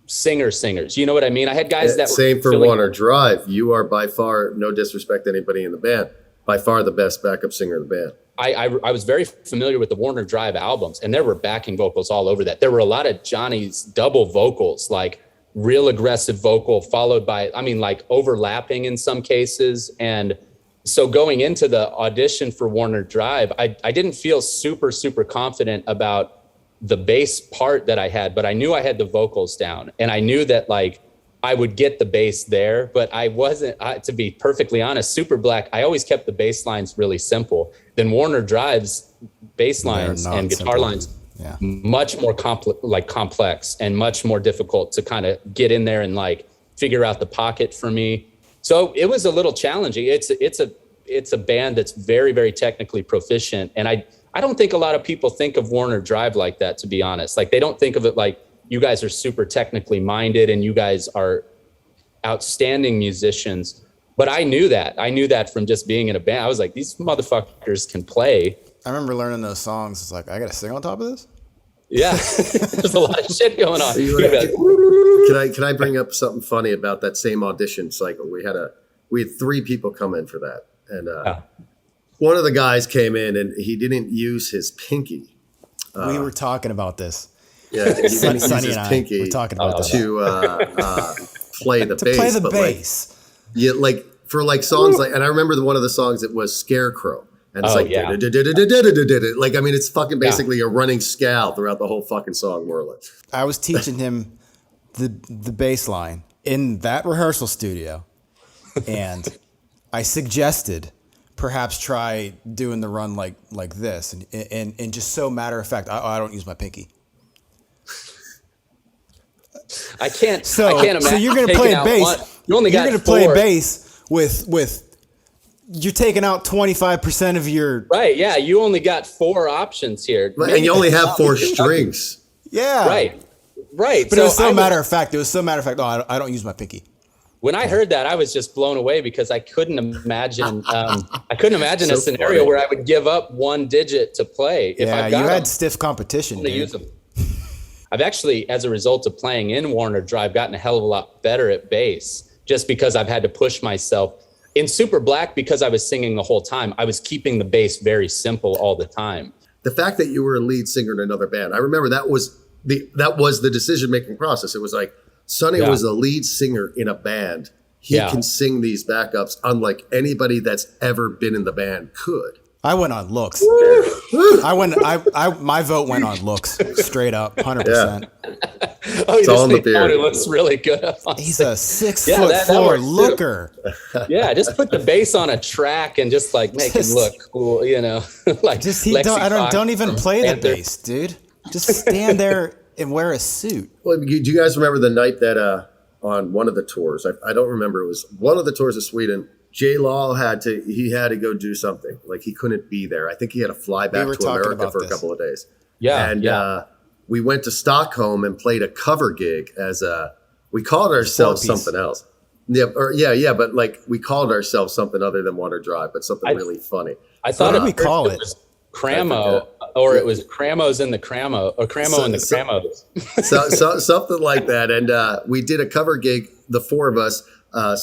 singers. You know what I mean? I had guys that same for Warner Drive. You are by far, no disrespect to anybody in the band, by far the best backup singer in the band. I was very familiar with the Warner Drive albums, and there were backing vocals all over that. There were a lot of Jonny's double vocals, real aggressive vocal followed by, overlapping in some cases. And so going into the audition for Warner Drive, I didn't feel super, super confident about the bass part that I had, but I knew I had the vocals down and I knew that I would get the bass there, but I wasn't, to be perfectly honest, Super Black, I always kept the bass lines really simple. Then Warner Drive's bass lines and guitar lines, much more complex and much more difficult to kind of get in there and figure out the pocket for me. So it was a little challenging. It's a band that's very, very technically proficient. And I don't think a lot of people think of Warner Drive like that, to be honest. They don't think of it like you guys are super technically minded and you guys are outstanding musicians. But I knew that. I knew that from just being in a band. I was like, these motherfuckers can play. I remember learning those songs. It's like, I got to sing on top of this? Yeah. There's a lot of shit going on. Can I bring up something funny about that same audition cycle? We had 3 people come in for that. And one of the guys came in and he didn't use his pinky. We were talking about this. Yeah, he didn't use Sonny his and I pinky were talking about that. to play the bass. Play the but bass. Yeah, like for like songs like, and I remember one of the songs, it was Scarecrow, and it's like I mean, it's fucking basically a running scowl throughout the whole fucking song, more or less. I was teaching him the bass line in that rehearsal studio, and I suggested perhaps try doing the run like this, and just so matter of fact, I don't use my pinky. I can't So imagine. you're gonna play bass. You only got You're gonna 4. play bass with you're taking out 25% of your Right, yeah. You only got 4 options here. And you only have 4 strings. yeah Right. But it was so matter of fact. Oh, I don't use my pinky. When I heard that, I was just blown away because I couldn't imagine. So a scenario funny. where I would give up 1 digit to play. If Yeah, I've got you had them, stiff competition, I'm gonna dude. use them. I've actually, as a result of playing in Warner Drive, gotten a hell of a lot better at bass just because I've had to push myself. In Super Black, because I was singing the whole time, I was keeping the bass very simple all the time. The fact that you were a lead singer in another band, I remember that was the decision-making process. It was like, Sonny was a lead singer in a band. He can sing these backups unlike anybody that's ever been in the band could. I went on looks. My vote went on looks, straight up, 100%. Oh, you all in the think beard. Tony looks really good. He's a 6'4" that works too. looker. Yeah, just put the bass on a track and just like make him look cool, you know. Like Just Lexi don't even from play the Panther. bass, dude. Just stand there and wear a suit. Well, do you guys remember the night that on one of the tours, I don't remember, it was one of the tours of Sweden, J Law had to go do something. Like he couldn't be there. I think he had to fly back to America for a couple of days. Yeah. And we went to Stockholm and played a cover gig we called ourselves 4-piece. something else. Yeah, but like we called ourselves something other than Water Drive, but something really funny. I thought What did we call it? was Cramo, or it was Cramos in the Cramo, or Cramo in the Cramos. Something like that. And we did a cover gig, the 4 of us,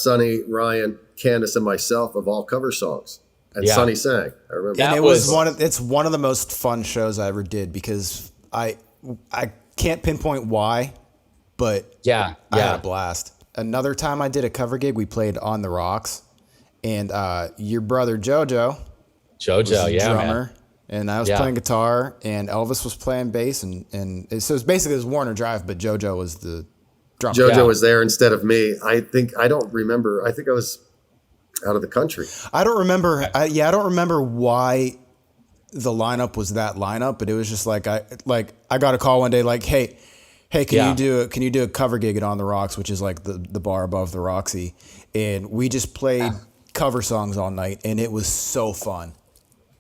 Sonny, Ryan, Candace, and myself, of all cover songs. And Sonny sang. I remember. And That it was was- it's one of the most fun shows I ever did because I can't pinpoint why, but I had a blast. Another time I did a cover gig, we played On the Rocks, and your brother JoJo was the drummer, man. and I was playing guitar, and Elvis was playing bass, and so it's basically it was Warner Drive, but JoJo was the drummer. JoJo was there instead of me. I don't remember. I think I was out of the country. I don't remember. I don't remember why the lineup was that lineup, but it was just like I got a call one day like, hey, can you do a cover gig at On the Rocks, which is like the bar above the Roxy, and we just played cover songs all night, and it was so fun.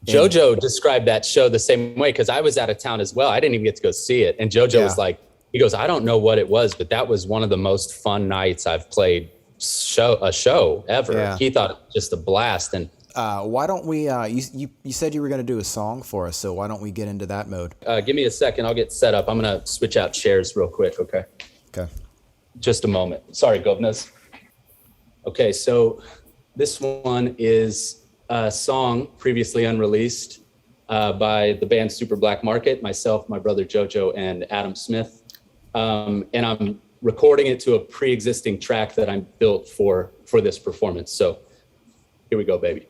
JoJo described that show the same way because I was out of town as well. I didn't even get to go see it, and JoJo was like, he goes, I don't know what it was, but that was one of the most fun nights I've played a show ever. Yeah. He thought it was just a blast. And Why don't we? You said you were going to do a song for us, so why don't we get into that mode? give me a second. I'll get set up. I'm going to switch out chairs real quick. Okay. Okay. Just a moment. Sorry, governors. Okay, so this one is a song previously unreleased by the band Super Black Market, myself, my brother JoJo, and Adam Smith. And I'm recording it to a pre-existing track that I'm built for this performance. So here we go, baby.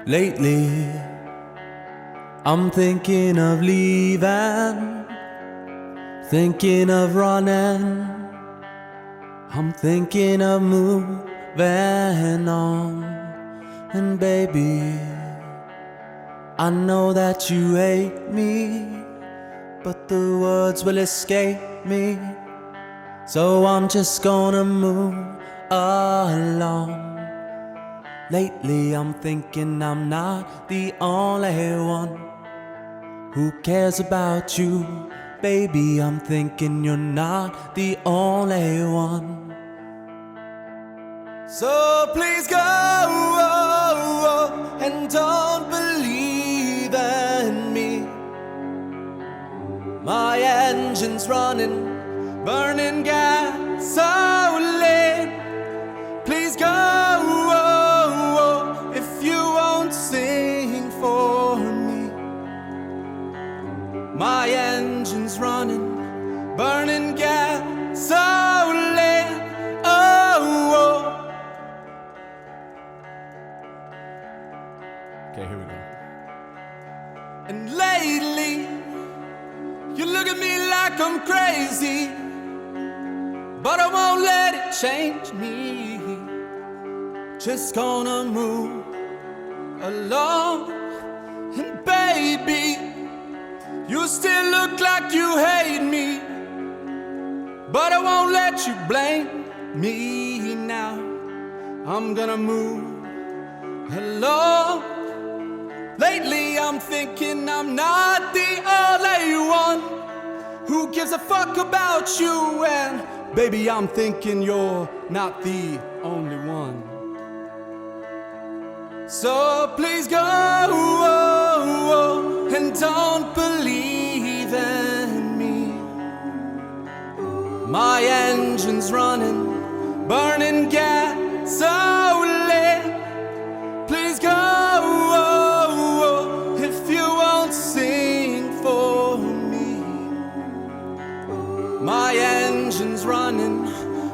Lately, I'm thinking of leaving, thinking of running, I'm thinking of moving on. And baby, I know that you hate me, but the words will escape me. So I'm just gonna move along. Lately I'm thinking I'm not the only one who cares about you. Baby, I'm thinking you're not the only one. So please go and don't believe in me. My engine's running, burning gasoline. Please go if you won't sing for me. My engine's running, burning gasoline. Okay, here we go. And lately, you look at me like I'm crazy, but I won't let it change me. Just gonna move along. And baby, you still look like you hate me, but I won't let you blame me now. I'm gonna move along. Lately I'm thinking I'm not the only one who gives a fuck about you. And baby, I'm thinking you're not the only one. So please go and don't believe in me. My engine's running, burning gasoline. Please go if you won't sing for me. My engine's running,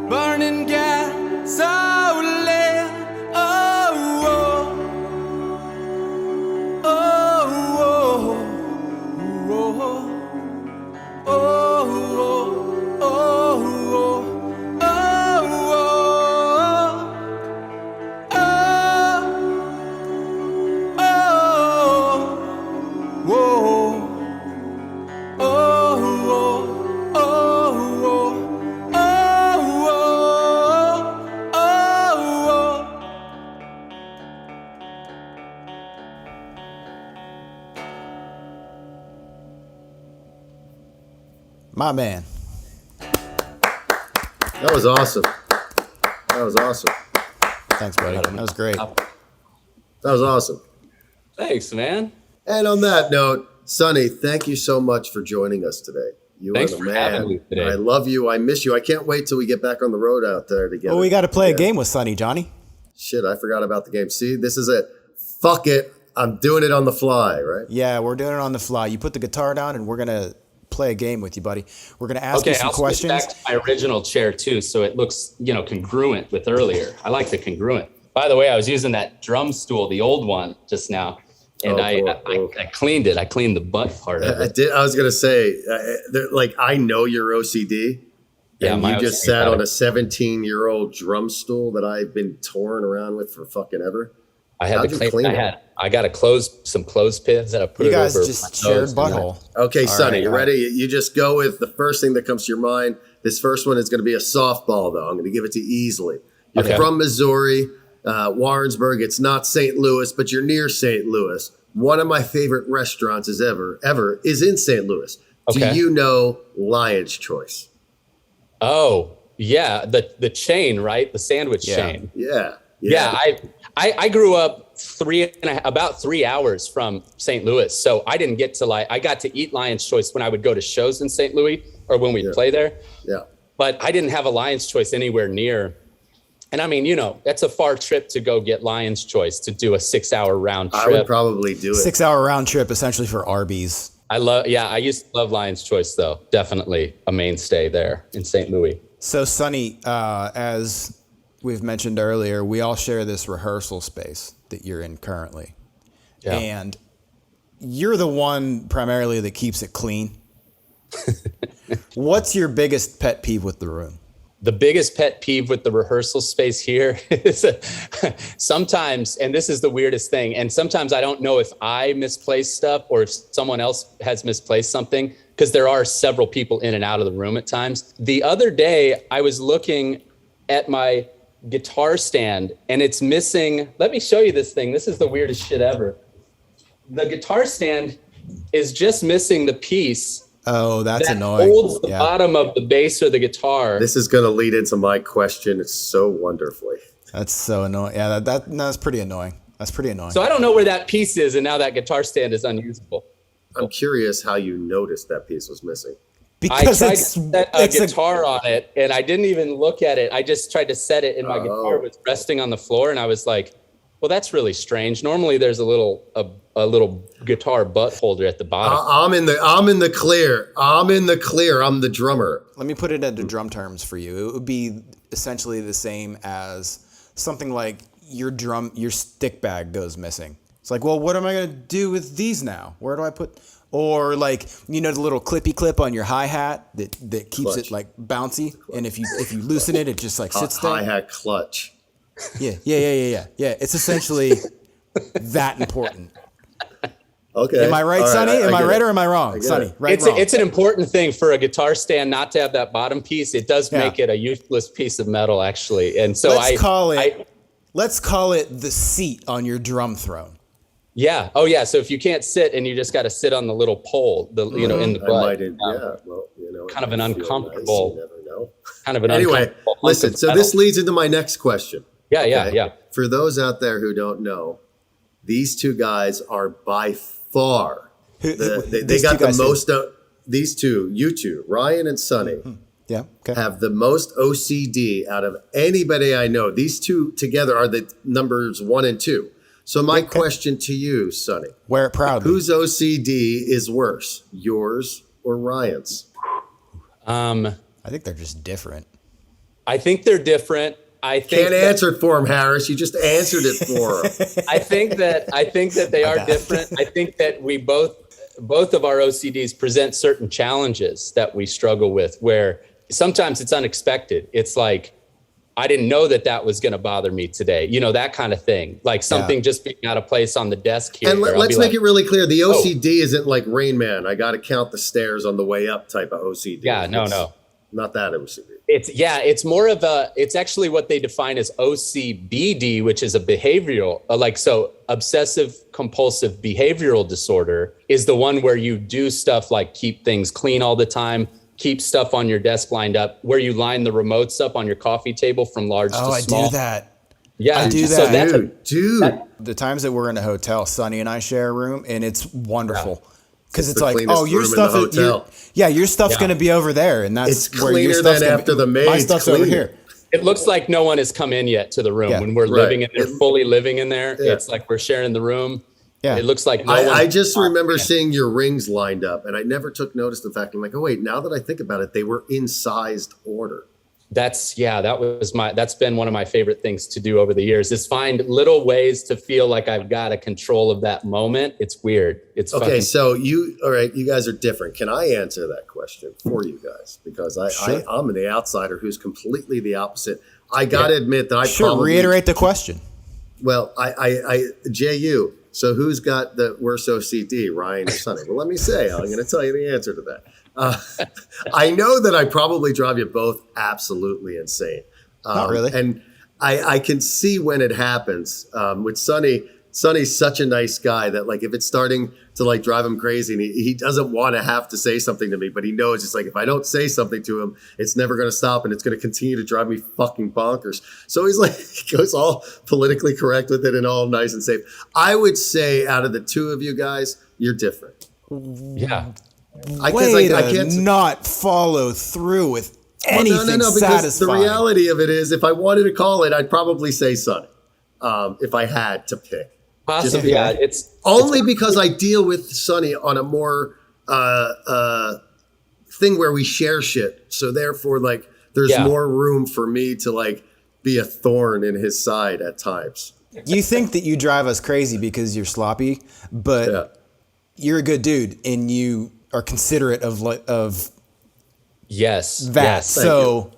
burning gasoline. My man. That was awesome. That was awesome. Thanks, buddy. That was great. That was awesome. Thanks, man. And on that note, Sonny, thank you so much for joining us today. You Thanks are the for man. having me today. I love you. I miss you. I can't wait till we get back on the road out there together. Well, we got to play a game with Sonny, Johnny. Shit, I forgot about the game. See, this is it. Fuck it. I'm doing it on the fly, right? Yeah, we're doing it on the fly. You put the guitar down and we're going to play a game with you, buddy. We're going to ask you some I'll questions. switch back to my original chair too, so it looks, congruent with earlier. I like the congruent. By the way, I was using that drum stool, the old one, just now, and I cleaned it. I cleaned the butt part of it. I did. I was gonna say, I know your OCD. Yeah, and my you just OCD sat got on it. a 17-year-old drum stool that I've been touring around with for fucking ever. I had How'd to you clean. clean it? I got some clothespins that I put You it guys over just my shared nose, and butthole. Okay, All Sonny, right, you all right. ready? You just go with the first thing that comes to your mind. This first one is going to be a softball, though. I'm going to give it to you easily. You're Okay. from Missouri, Warrensburg. It's not St. Louis, but you're near St. Louis. One of my favorite restaurants ever is in St. Louis. Okay. Do you know Lion's Choice? Oh, yeah, the chain, right? The sandwich Yeah. chain. Yeah. Yeah, I grew up about 3 hours from St. Louis, so I didn't get to I got to eat Lion's Choice when I would go to shows in St. Louis or when we'd play there, Yeah. but I didn't have a Lion's Choice anywhere near. And I mean, that's a far trip to go get Lion's Choice, to do a 6-hour round trip. I would probably do it. 6-hour round trip essentially for Arby's. I used to love Lion's Choice, though. Definitely a mainstay there in St. Louis. So, Sonny, as we've mentioned earlier, we all share this rehearsal space that you're in currently. Yeah. And you're the one primarily that keeps it clean. What's your biggest pet peeve with the room? The biggest pet peeve with the rehearsal space here is sometimes, and this is the weirdest thing, and sometimes I don't know if I misplaced stuff or if someone else has misplaced something, because there are several people in and out of the room at times. The other day, I was looking at my guitar stand and it's missing. Let me show you this thing. This is the weirdest shit ever. The guitar stand is just missing the piece. Oh, that's that annoying. Holds the bottom of the bass or the guitar. This is going to lead into my question. It's so wonderfully. That's so annoying. Yeah, that's pretty annoying. That's pretty annoying. So I don't know where that piece is, and now that guitar stand is unusable. I'm curious how you noticed that piece was missing. Because I tried it's to set a guitar on it, and I didn't even look at it. I just tried to set it, and my guitar was resting on the floor, and I was like, well, that's really strange. Normally there's a little guitar butt holder at the bottom. I'm in the clear. I'm the drummer. Let me put it into drum terms for you. It would be essentially the same as something like your stick bag goes missing. It's like, well, what am I going to do with these now? Where do I put? Or like, the little clippy clip on your hi-hat that keeps it like bouncy. And if you loosen it, it just like sits there. Hi-hat clutch. Yeah. It's essentially that important. Okay. Am I right, Sonny? Am I right or am I wrong? Sonny, right, wrong. It's an important thing for a guitar stand not to have that bottom piece. It does make it a useless piece of metal, actually. And so let's call it the seat on your drum throne. Yeah. Oh, yeah. So if you can't sit and you just got to sit on the little pole, in the butt. Kind of an uncomfortable. Nice, you never know. Kind of an anyway. Listen. So this leads into my next question. Yeah. Okay? Yeah. For those out there who don't know, these two guys are by far they got the most. These two, you two, Ryan and Sonny, have the most OCD out of anybody I know. These two together are the numbers 1 and 2. So my question to you, Sonny, wear it proudly. Whose OCD is worse, yours or Ryan's? I think they're just different. I think they're different. I think can't answer it for him, Harris. You just answered it for him. I think that they are different. I think that we both of our OCDs present certain challenges that we struggle with, where sometimes it's unexpected. It's like, I didn't know that was going to bother me today. That kind of thing. Like something just being out of place on the desk here. And let's make it really clear. The OCD isn't like Rain Man. I got to count the stairs on the way up type of OCD. Yeah, no. Not that OCD. It's more of it's actually what they define as OCBD, which is a behavioral, obsessive compulsive behavioral disorder is the one where you do stuff like keep things clean all the time, keep stuff on your desk lined up, where you line the remotes up on your coffee table from large to small. I do that. Yeah, I do that. So dude. The times that we're in a hotel, Sonny and I share a room, and it's wonderful. Because it's the like, your stuff, your stuff's going to be over there, and that's it's where your cleaner stuff's than after the maid's my stuff's over here. It looks like no one has come in yet to the room when we're living in there, fully living in there. Yeah. It's like we're sharing the room. Yeah. It looks like I just remember seeing your rings lined up, and I never took notice of the fact. I'm like, oh wait, now that I think about it, they were in sized order. That's been one of my favorite things to do over the years is find little ways to feel like I've got a control of that moment. It's weird. It's okay. So you guys are different. Can I answer that question for you guys? Because I'm the outsider who's completely the opposite. I got to admit that I probably reiterate the question. Well, JU. So who's got the worst OCD, Ryan or Sonny? Well, let me say, I'm going to tell you the answer to that. I know that I probably drive you both absolutely insane. Not really. And I can see when it happens. With Sonny, Sonny's such a nice guy that like if it's starting to like drive him crazy and he doesn't want to have to say something to me, but he knows it's like if I don't say something to him, it's never going to stop and it's going to continue to drive me fucking bonkers. So he's like, he goes all politically correct with it and all nice and safe. I would say out of the two of you guys, you're different. Yeah. I can't not follow through with anything because satisfying. The reality of it is if I wanted to call it, I'd probably say Sonny if I had to pick. Possibly, yeah. It's because I deal with Sonny on a more thing where we share shit. So therefore, like, there's more room for me to like be a thorn in his side at times. You think that you drive us crazy because you're sloppy, but you're a good dude and you are considerate of that. Yes. So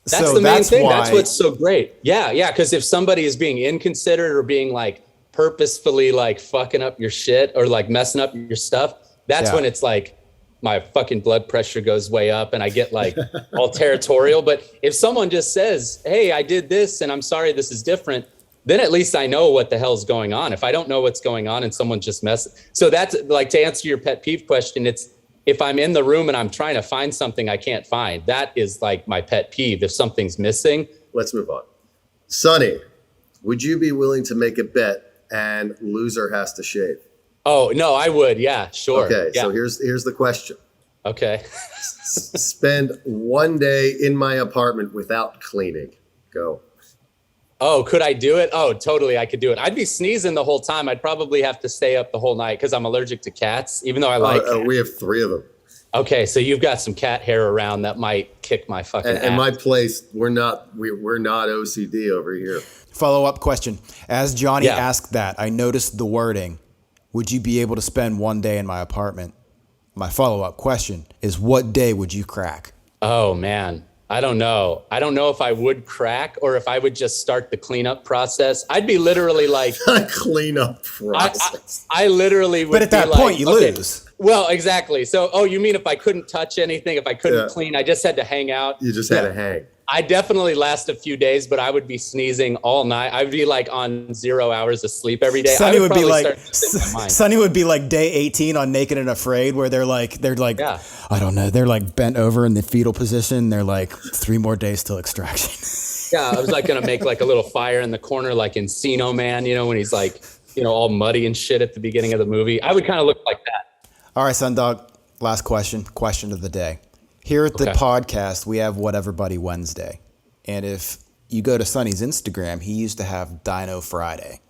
that's the main thing. That's what's so great. Yeah. Because if somebody is being inconsiderate or being like purposefully like fucking up your shit or like messing up your stuff, that's when it's like, my fucking blood pressure goes way up and I get like all territorial. But if someone just says, hey, I did this and I'm sorry, this is different, then at least I know what the hell's going on. If I don't know what's going on and someone just messes. So that's like, to answer your pet peeve question, it's if I'm in the room and I'm trying to find something I can't find, that is like my pet peeve. If something's missing. Let's move on. Sonny, would you be willing to make a bet and loser has to shave? Oh, no, I would. Yeah, sure. Okay, yeah. so here's the question. Okay. Spend one day in my apartment without cleaning. Go. Oh, could I do it? Oh, totally. I could do it. I'd be sneezing the whole time. I'd probably have to stay up the whole night because I'm allergic to cats, even though I like cats. We have 3 of them. Okay, so you've got some cat hair around that might kick my fucking ass. And my place, we're not OCD over here. Follow-up question. As Jonny asked that, I noticed the wording, would you be able to spend one day in my apartment? My follow-up question is, what day would you crack? Oh, man. I don't know. I don't know if I would crack or if I would just start the cleanup process. I'd be literally like... Cleanup process. I literally would. But at that point, you lose. Well, exactly. So, you mean if I couldn't touch anything, if I couldn't clean, I just had to hang out? You just had to hang. I definitely last a few days, but I would be sneezing all night. I would be like on 0 hours of sleep every day. Sonny would be like day 18 on Naked and Afraid, where they're like, I don't know, they're like bent over in the fetal position. They're like 3 more days till extraction. Yeah, I was like gonna make like a little fire in the corner, like Encino Man, when he's like, all muddy and shit at the beginning of the movie. I would kind of look like that. All right, Sundog, last question of the day. Here at the podcast, we have Whatever Buddy Wednesday. And if you go to Sonny's Instagram, he used to have Dino Friday.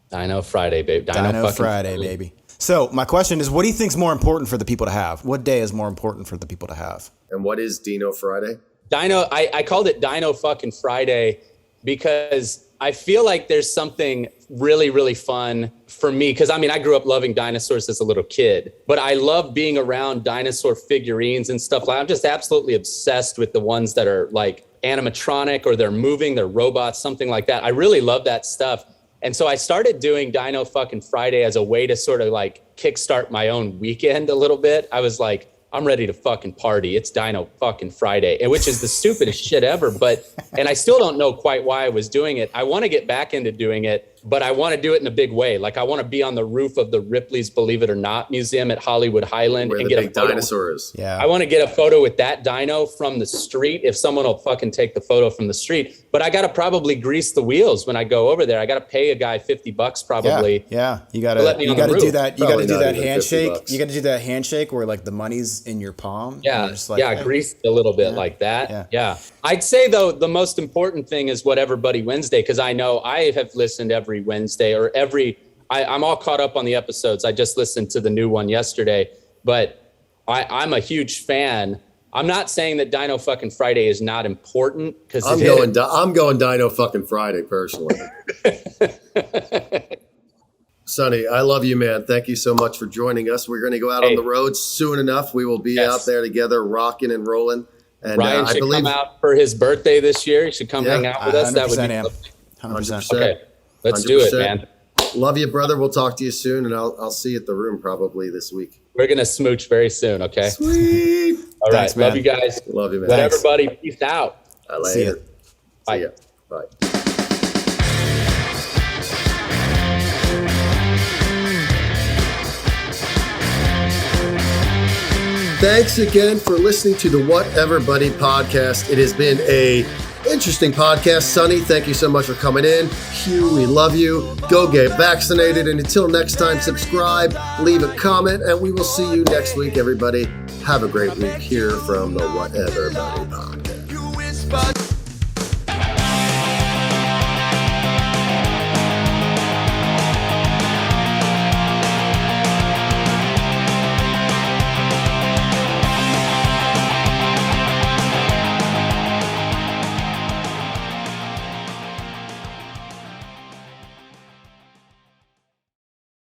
Dino Friday, baby. Dino Friday, baby. So my question is, what do you think is more important for the people to have? What day is more important for the people to have? And what is Dino Friday? I called it Dino fucking Friday because I feel like there's something really, really fun for me. Because I grew up loving dinosaurs as a little kid, but I love being around dinosaur figurines and stuff. I'm just absolutely obsessed with the ones that are like animatronic or they're moving, they're robots, something like that. I really love that stuff. And so I started doing Dino fucking Friday as a way to sort of like kickstart my own weekend a little bit. I was like, I'm ready to fucking party. It's Dino fucking Friday, and which is the stupidest shit ever. And I still don't know quite why I was doing it. I want to get back into doing it, but I want to do it in a big way. Like I want to be on the roof of the Ripley's Believe It or Not Museum at Hollywood Highland and get a photo. Dinosaurs. Yeah. I want to get a photo with that dino from the street if someone will fucking take the photo from the street. But I got to probably grease the wheels when I go over there. I got to pay a guy $50 probably. Yeah. You got to do that. You got to do that handshake. You got to do that handshake where like the money's in your palm. Yeah. Just like, grease a little bit like that. Yeah. I'd say though, the most important thing is Whatever Buddy Wednesday. Cause I know I have listened every Wednesday or I'm all caught up on the episodes. I just listened to the new one yesterday, but I'm a huge fan. I'm not saying that Dino fucking Friday is not important because I'm going Dino fucking Friday personally. Sonny, I love you, man. Thank you so much for joining us. We're going to go out on the road soon enough. We will be out there together, rocking and rolling. And Ryan should come out for his birthday this year. He should come hang out with us. That would be 100%. Okay, let's do it, man. Love you, brother. We'll talk to you soon, and I'll see you at the room probably this week. We're gonna smooch very soon. Okay. Sweet. All right. Thanks, love you guys. Love you, man. Whatever, buddy. Peace out. Later. Bye. See ya. Bye. Thanks again for listening to the Whatever Buddy podcast. It has been a interesting podcast. Sonny, thank you so much for coming in. Hugh, we love you. Go get vaccinated. And until next time, subscribe, leave a comment, and we will see you next week, everybody. Have a great week here from the Whatever Buddy podcast.